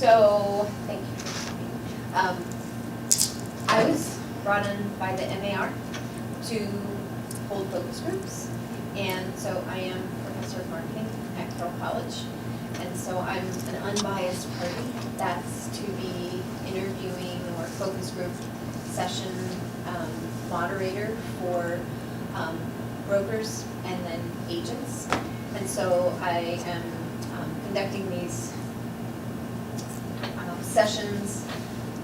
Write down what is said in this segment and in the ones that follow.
So, thank you for coming. I was brought in by the MAR to hold focus groups, and so I am professor of marketing at Carroll College, and so I'm an unbiased party that's to be interviewing or focus group session moderator for brokers and then agents, and so I am conducting these sessions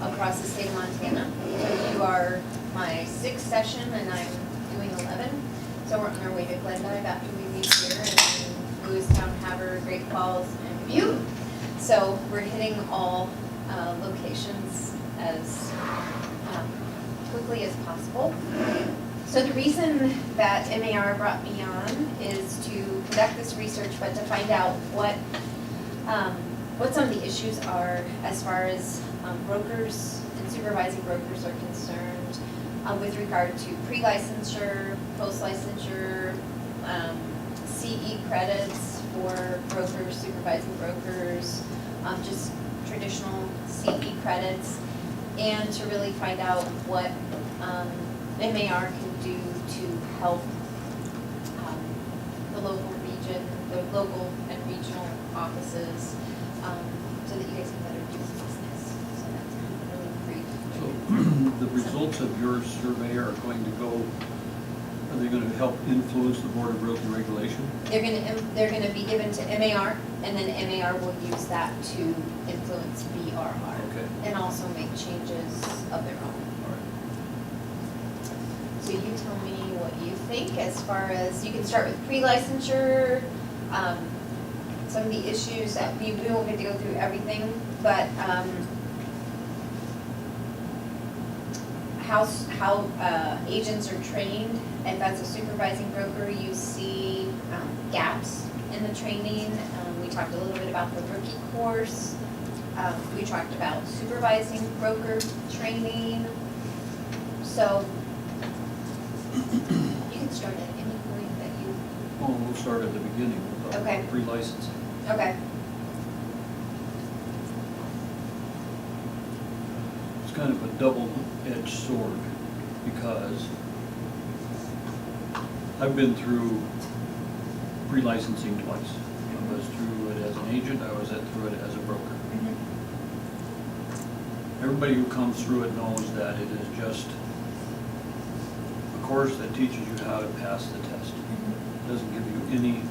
across the state of Montana. So you are my 6th session and I'm doing 11. So we're on our way to Glendive after we leave here, and then Lewistown, Havre, Great Falls, and Butte. So we're hitting all locations as quickly as possible. So the reason that MAR brought me on is to conduct this research, but to find out what some of the issues are as far as brokers and supervising brokers are concerned with regard to pre-licensure, post-licensure, CE credits for brokers, supervising brokers, just traditional CE credits, and to really find out what MAR can do to help the local region, the local and regional offices, so that you guys can better do business. So that's kind of really brief. So the results of your survey are going to go, are they going to help influence the Board of Realty Regulation? They're gonna be given to MAR, and then MAR will use that to influence BRR. Okay. And also make changes of their own. All right. So you tell me what you think as far as, you can start with pre-licensure, some of the issues that we won't get to go through everything, but how agents are trained. If as a supervising broker you see gaps in the training, we talked a little bit about the rookie course. We talked about supervising broker training. So you can start at any point that you. Well, we'll start at the beginning with Okay. pre-licensing. Okay. It's kind of a double-edged sword because I've been through pre-licensing twice. I was through it as an agent, I was through it as a broker. Everybody who comes through it knows that it is just a course that teaches you how to pass the test. It doesn't give you any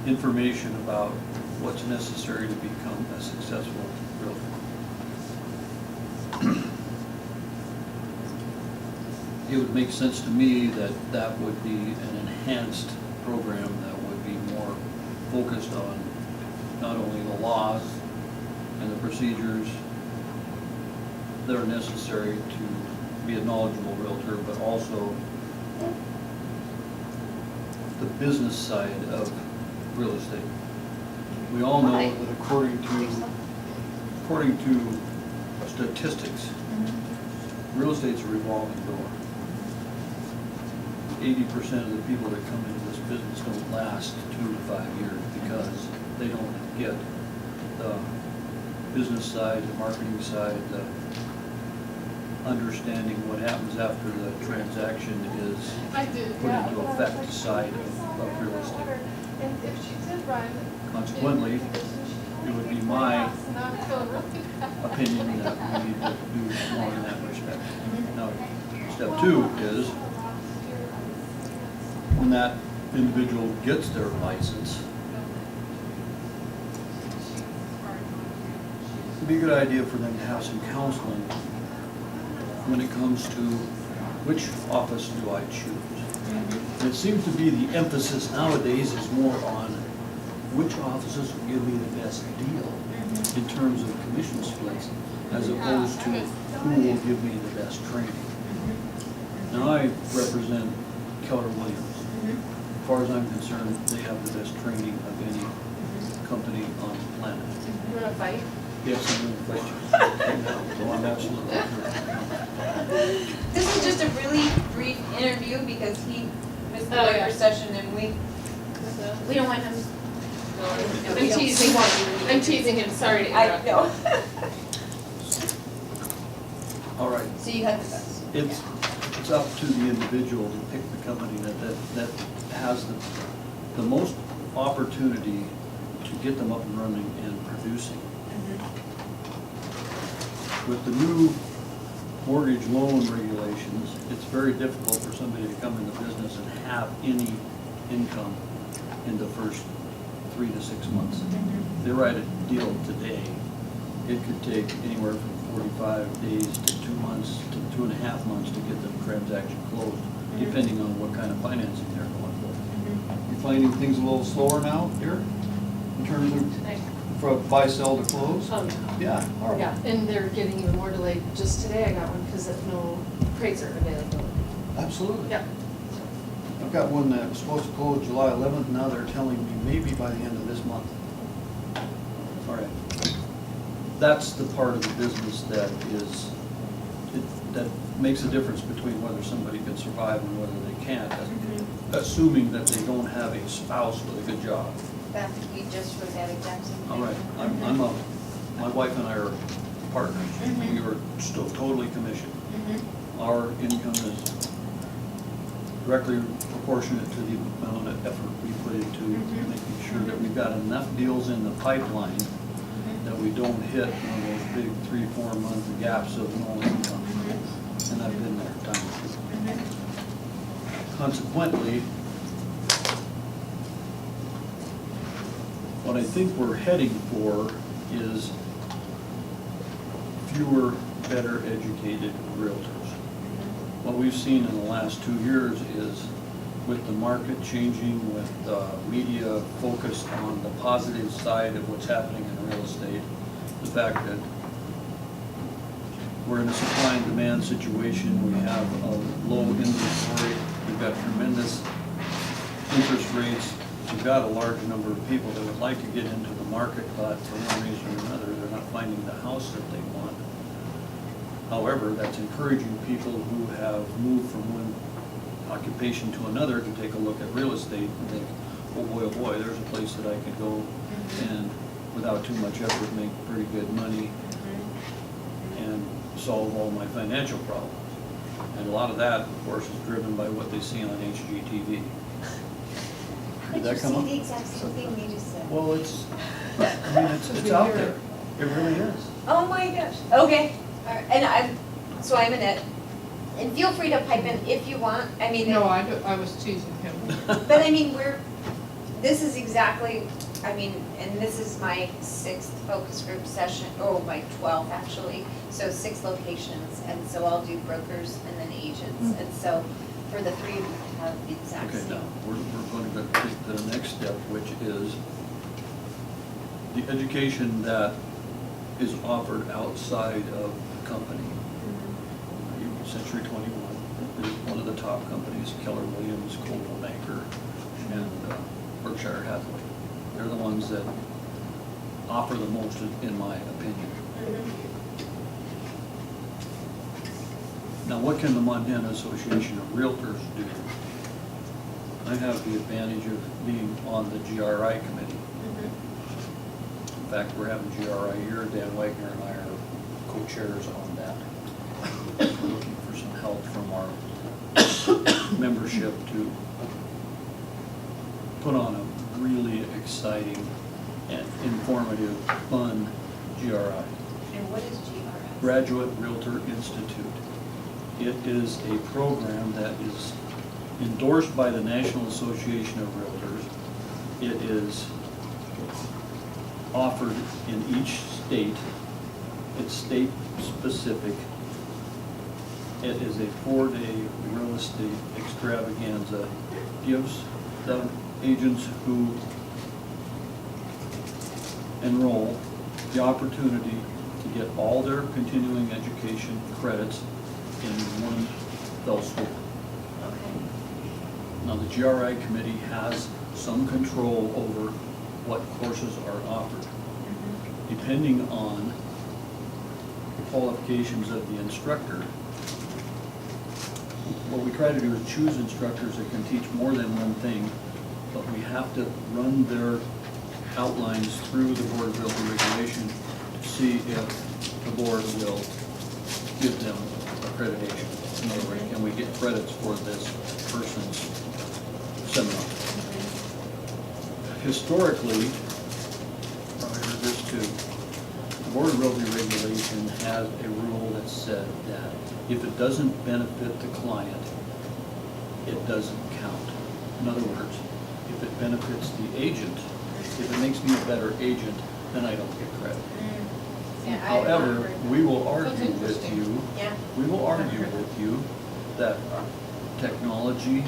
information about what's necessary to become a successful realtor. It would make sense to me that that would be an enhanced program that would be more focused on not only the laws and the procedures that are necessary to be a knowledgeable realtor, but also the business side of real estate. We all know that according to statistics, real estate's a revolving door. 80% of the people that come into this business don't last 2 to 5 years because they don't get the business side, the marketing side, the understanding what happens after the transaction is put into effect side of real estate. Consequently, it would be my opinion that we need to do more in that respect. Now, step 2 is when that individual gets their license, it'd be a good idea for them to have some counseling when it comes to which office do I choose. And it seems to be the emphasis nowadays is more on which offices will give me the best deal in terms of commission splits, as opposed to who will give me the best training. Now, I represent Keller Williams. As far as I'm concerned, they have the best training of any company on the planet. You want to fight? Yes, I'm going to fight you right now, so I'm absolutely sure. This is just a really brief interview because he missed the broker session and we don't want him No, I'm we don't. teasing We want him, you to I'm do teasing him, sorry to I interrupt. know. All right. So you have the best. It's up to the individual to pick the company that has the most opportunity to get them up and running and producing. With the new mortgage loan regulations, it's very difficult for somebody to come into business and have any income in the first 3 to 6 months. If they write a deal today, it could take anywhere from 45 days to 2 months to 2.5 months to get the transaction closed, depending on what kind of financing they're going for. You're finding things a little slower now here, in terms of from buy, sell to close? Oh, Yeah, all right. yeah, and they're getting even more delayed. Just today I got one because of no appraiser availability. Absolutely. Yeah. I've got one that was supposed to close July 11th, now they're telling me maybe by the end of this month. All right. That's the part of the business that is, that makes a difference between whether somebody can survive and whether they can't, assuming that they don't have a spouse with a good job. Beth, you just wrote that exact same thing. All right, my wife and I are partners. We are still totally commissioned. Our income is directly proportionate to the amount of effort we put into making sure that we've got enough deals in the pipeline that we don't hit one of those big 3-4 month gaps of no income. And I've been there times. Consequently, what I think we're heading for is fewer, better educated realtors. What we've seen in the last 2 years is with the market changing, with media focused on the positive side of what's happening in real estate, the fact that we're in a supply and demand situation, we have a low inventory, we've got tremendous interest rates, we've got a large number of people that would like to get into the market, but for one reason or another, they're not finding the house that they want. However, that's encouraging people who have moved from one occupation to another to take a look at real estate and think, oh boy, there's a place that I could go and without too much effort make pretty good money and solve all my financial problems. And a lot of that, of course, is driven by what they see on HGTV. Did that come up? Did you say the exact same thing you just said? Well, it's out there. It really is. Oh my gosh, okay. All right. And I'm in it. And feel free to pipe in if you want, I mean. No, I was teasing him. But I mean, this is exactly, I mean, and this is my 6th focus group session, my 12th actually. So 6 locations, and so I'll do brokers and then agents. And so for the 3 of you to have the exact Okay, same. now, we're going to go to the next step, which is the education that is offered outside of the company. Century 21 is one of the top companies, Keller Williams, Coldwell Banker, and Berkshire Hathaway. They're the ones that offer the most, in my opinion. Now, what can the Montana Association of Realtors do? I have the advantage of being on the GRI committee. In fact, we're having GRI here. Dan Wagner and I are co-chairs on that. We're looking for some help from our membership to put on a really exciting and informative, fun GRI. And what is GRS? Graduate Realtor Institute. It is a program that is endorsed by the National Association of Realtors. It is offered in each state. It's state specific. It is a 4-day real estate extravaganza. Gives the agents who enroll the opportunity to get all their continuing education credits in one fell swoop. Okay. Now, the GRI committee has some control over what courses are offered. Depending on the qualifications of the instructor, what we try to do is choose instructors that can teach more than one thing, but we have to run their outlines through the Board of Realty Regulation to see if the board will give them accreditation. In other words, can we get credits for this person's seminar? Historically, I heard this too, the Board of Realty Regulation has a rule that said that if it doesn't benefit the client, it doesn't count. In other words, if it benefits the agent, if it makes me a better agent, then I don't get credit. Yeah, I However, remember. we will argue That's with interesting. you, Yeah. we will argue with you that technology,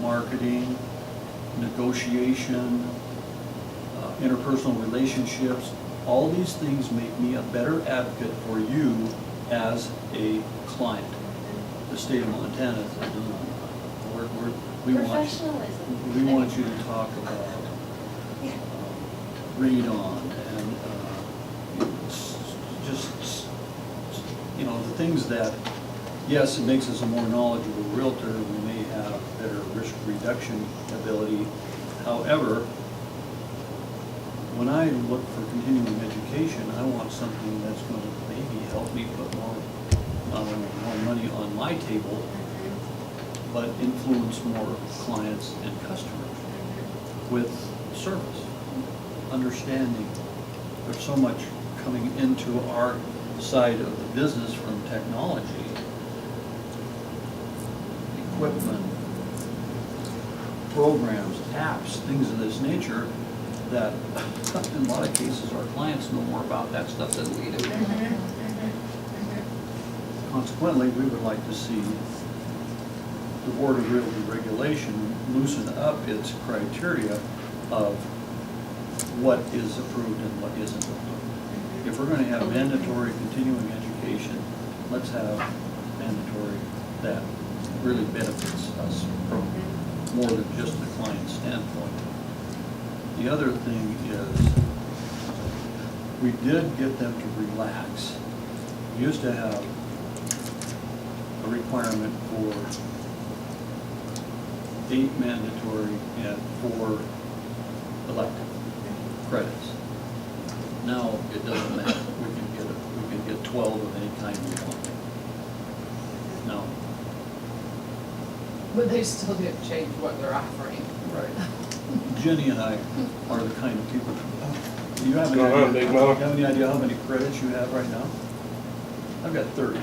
marketing, negotiation, interpersonal relationships, all these things make me a better advocate for you as a client. The state of Montana says, we want Professionalism. we want you to talk about Yeah. read on and just, you know, the things that, yes, it makes us a more knowledgeable realtor, we may have better risk reduction ability. However, when I look for continuing education, I want something that's going to maybe help me put more, not only more money on my table, but influence more clients and customers with service, understanding. There's so much coming into our side of the business from technology, equipment, programs, apps, things of this nature, that in a lot of cases, our clients know more about that stuff than we do. Consequently, we would like to see the Board of Realty Regulation loosen up its criteria of what is approved and what isn't approved. If we're gonna have mandatory continuing education, let's have mandatory that really benefits us from more than just the client standpoint. The other thing is, we did get them to relax. We used to have a requirement for 8 mandatory and 4 elective credits. Now, it doesn't matter, we can get 12 of any kind we want. Now, But they still didn't change what they're offering. right, Jenny and I are the kind of people, do you have any Go ahead, idea, Big do Mama. you have any idea how many credits you have right now? I've got 30.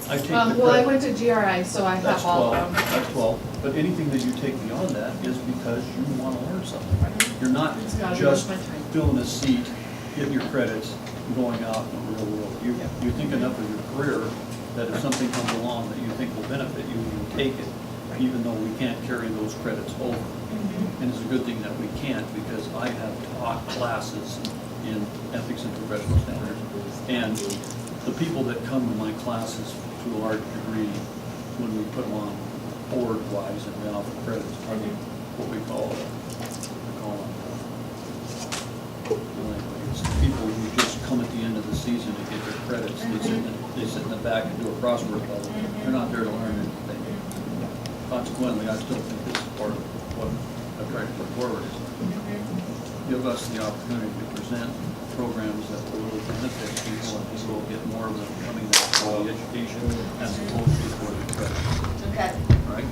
I take the Well, I credit. went to GRI, so I That's have all 12, of them. that's 12, but anything that you take beyond that is because you want to learn something. You're not It's gotta be just worth my time. filling a seat, getting your credits, and going out in the real world. You think enough of your career that if something comes along that you think will benefit you, you take it, even though we can't carry those credits over. And it's a good thing that we can't, because I have taught classes in ethics and professional standards. And the people that come to my classes to a large degree, when we put them on board-wise and we offer credits, are what we call it's people who just come at the end of the season to get their credits. They sit in the back and do a crossword puzzle. They're not there to learn anything. Consequently, I still think this is part of what I've tried to put forward is give us the opportunity to present programs that will really benefit people, and people will get more of them coming out for the education as opposed to for the credit, Okay. right?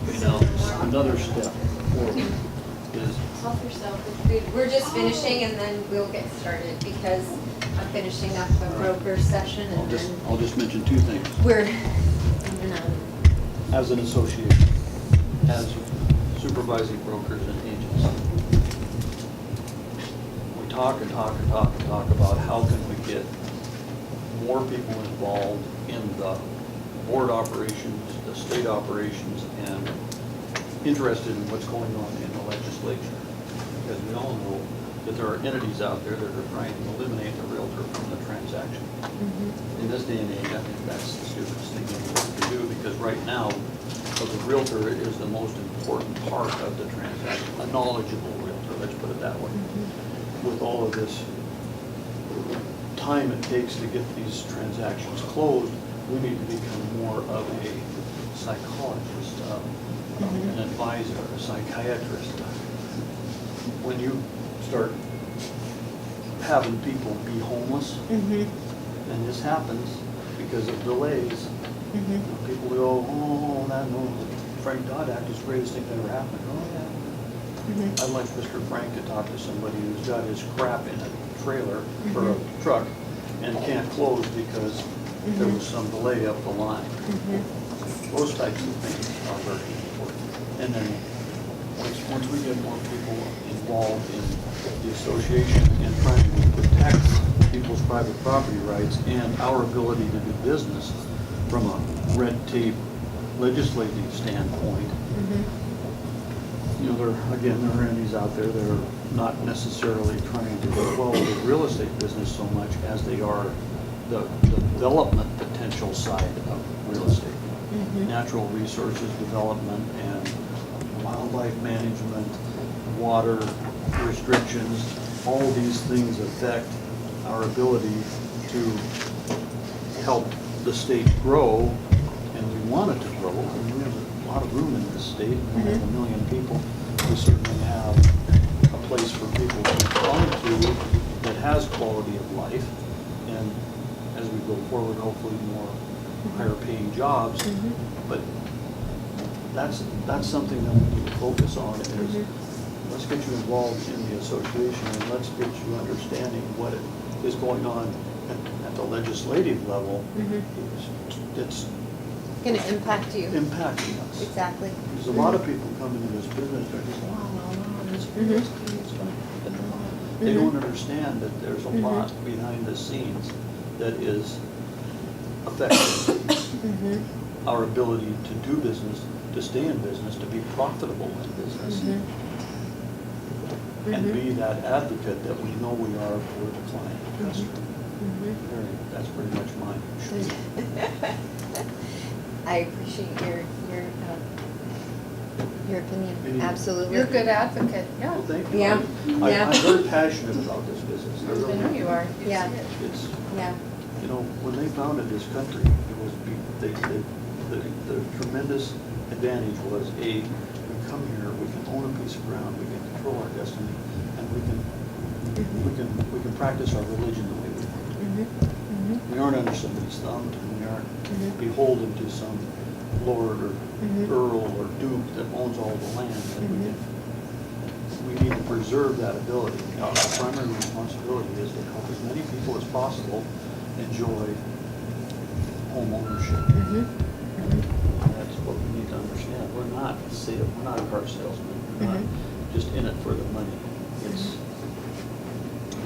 Okay, now, another step forward is, Help yourself with food. We're just finishing and then we'll get started because I'm finishing up a broker session and then I'll just mention 2 things. we're, I'm gonna, As an association, as supervising brokers and agents, we talk and talk and talk and talk about how can we get more people involved in the board operations, the state operations, and interested in what's going on in the legislature. Because we all know that there are entities out there that are trying to eliminate the realtor from the transaction. In this day and age, I think that's the stupidest thing in the world to do, because right now, the realtor is the most important part of the transaction, a knowledgeable realtor, let's put it that way. With all of this time it takes to get these transactions closed, we need to become more of a psychologist, an advisor, a psychiatrist. When you start having people be homeless, Mhm. and this happens because of delays. Mhm. People go, oh, that no, Frank Dodd Act is the greatest thing that ever happened. Oh, yeah. Mhm. I'd like Mr. Frank to talk to somebody who's got his crap in a trailer or a truck and can't close because there was some delay up the line. Mhm. Those types of things are very important. And then, once we get more people involved in the association and trying to protect people's private property rights and our ability to do business from a red tape legislative standpoint, Mhm. you know, there are entities out there that are not necessarily trying to quell the real estate business so much as they are the development potential side of real estate. Mhm. Natural resources development and wildlife management, water restrictions, all these things affect our ability to help the state grow, and we want it to grow. And we have a lot of room in this state. We have 1 million people. We certainly have a place for people to come to that has quality of life. And as we go forward, hopefully more higher paying jobs. Mhm. But that's something that we need to focus on is let's get you involved in the association and let's get you understanding what is going on at the legislative level. Mhm. It's Gonna impact you. impacting us. Exactly. There's a lot of people coming into this business, they're just, wow, this real Mhm. estate is gonna happen. They don't understand that there's a lot behind the scenes that is affecting Mhm. our ability to do business, to stay in business, to be profitable in business, Mhm. and Mhm. be that advocate that we know we are for the client, customer. Mhm. That's pretty much mine. I appreciate your opinion, Any- absolutely. You're a good advocate, yeah. Well, thank you. Yeah, yeah. I'm very passionate about this business. I I really know you are. Yeah. It's, Yeah. you know, when they founded this country, it was, the tremendous advantage was, we come here, we can own a piece of ground, we can control our destiny, and we can practice our religion the way we want. Mhm. Mhm. We aren't under somebody's thumb, and we aren't Mhm. beholden to some lord or Mhm. earl or duke that owns all the land. And we need to preserve that ability. Our primary responsibility is to help as many people as possible enjoy home ownership. Mhm. Mhm. That's what we need to understand. We're not a car salesman. We're not just in it for the money. It's,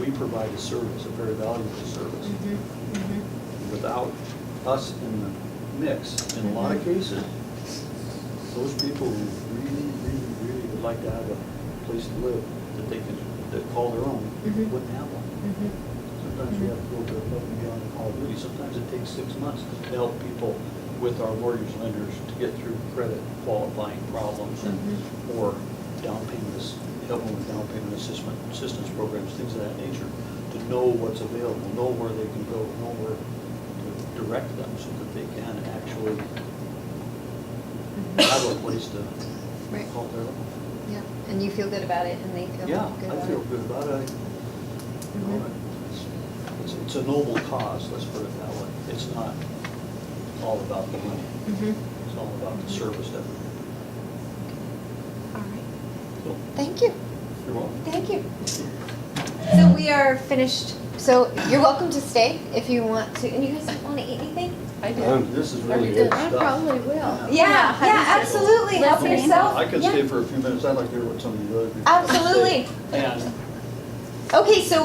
we provide a service, a very valuable service. Mhm. Mhm. Without us in the mix, in a lot of cases, those people who really would like to have a place to live that call their own, Mhm. wouldn't have one. Mhm. Sometimes we have to go to above and beyond the call of duty. Sometimes it takes 6 months to help people with our mortgage lenders to get through credit qualifying problems and, or down payments, help them with down payment assistance programs, things of that nature, to know what's available, know where they can go, know where to direct them so that they can actually have a place to Right. call their own. Yeah, and you feel good about it, and they feel Yeah, good I about feel it. good about it. You know, it's a noble cause, let's put it that way. It's not all about the money. Mhm. It's all about the service that we All right, do. thank you. You're welcome. Thank you. So we are finished. So you're welcome to stay if you want to. And you guys don't want to eat anything? I do. This is Are really you good good? stuff. I probably will. Yeah, Have yeah, you- absolutely. Help Listening. yourself. I could Yeah. stay for a few minutes. I'd like to hear what some of the other people have to say. Absolutely. And Okay, so